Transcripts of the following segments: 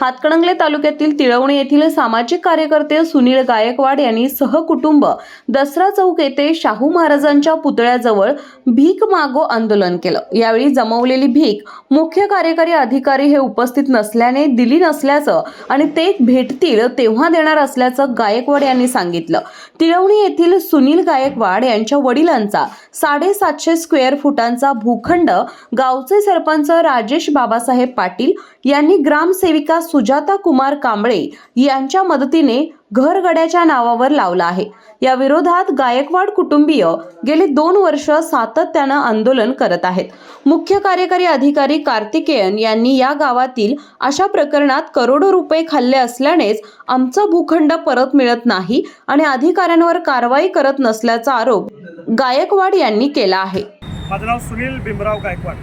हातकणंगले तालुक्यातील तिळवणी येथील सामाजिक कार्यकर्ते सुनील गायकवाड यांनी सहकुटुंब दसरा चौक येथे शाहू महाराजांच्या पुतळ्याजवळ भीक मागो आंदोलन केलं। यावेळी जमवलेली भीक मुख्य कार्यकारी अधिकारी हे उपस्थित नसल्याने दिली नसल्याचं आणि ते भेटतील तेव्हा देणार असल्याचं गायकवाड यांनी सांगितलं। तिळवणी येथील सुनील गायकवाड यांच्या वडिलांचा 750 स्क्वेअर फुटांचा भूखंड गावचे सरपंच राजेश बाबासाहेब पाटील यांनी ग्रामसेविका सुजाता कुमार कांबळे यांच्या मदतीने घरगड्याच्या नावावर लावला आहे। या विरोधात गायकवाड कुटुंबीय गेली 2 वर्ष सातत्यानं आंदोलन करत आहेत। मुख्य कार्यकारी अधिकारी कार्तिकेयन यांनी या गावातील अशा प्रकरणात करोडो रुपये खाल्ले असल्यानेच आमचा भूखंड परत मिळत नाही आणि अधिकाऱ्यांवर कारवाई करत नसल्याचा आरोप गायकवाड यांनी केला आहे। माझं नाव सुनील भीमराव गायकवाड।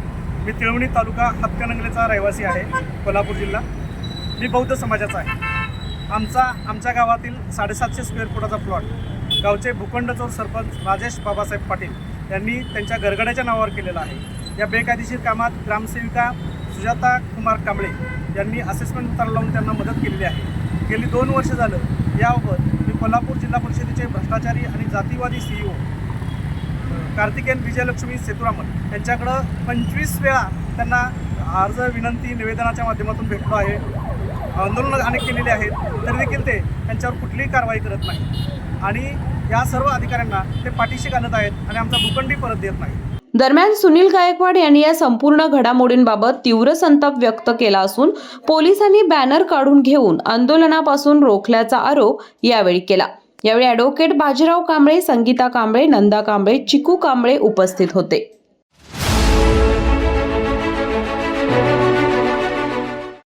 मी तिळवणी तालुका हातकणंगलेचा रहिवासी आहे, कोल्हापूर जिल्हा। मी बौद्ध समाजाचा आहे। आमच्या गावातील 750 स्क्वेअर फुटाचा प्लॉट गावचे भूखंड चोर सरपंच राजेश बाबासाहेब पाटील यांनी त्यांच्या घरगड्याच्या नावावर केलेला आहे। या बेकायदेशीर कामात ग्रामसेविका सुजाता कुमार कांबळे यांनी असेसमेंट उतारा लावून त्यांना मदत केलेली आहे। गेली 2 वर्ष झालं याबाबत मी कोल्हापूर जिल्हा परिषदेचे भ्रष्टाचारी आणि जातीवादी CEO कार्तिकेयन विजयलक्ष्मी सेतुरामन यांच्याकडं 25 वेळा त्यांना अर्ज विनंती निवेदनाच्या माध्यमातून भेटलो आहे। आंदोलन अनेक केलेले आहेत, तरी देखील ते त्यांच्यावर कुठलीही कारवाई करत नाही आणि या सर्व अधिकाऱ्यांना ते पाठीशी घालत आहेत आणि आमचा भूखंडही परत देत नाही। दरम्यान सुनील गायकवाड यांनी या संपूर्ण घडामोडींबाबत तीव्र संताप व्यक्त केला असून पोलिसांनी बॅनर काढून घेऊन आंदोलनापासून रोखल्याचा आरोप यावेळी केला। यावेळी ॲडव्होकेट बाजीराव कांबळे, संगीता कांबळे, नंदा कांबळे, चिकू कांबळे उपस्थित होते।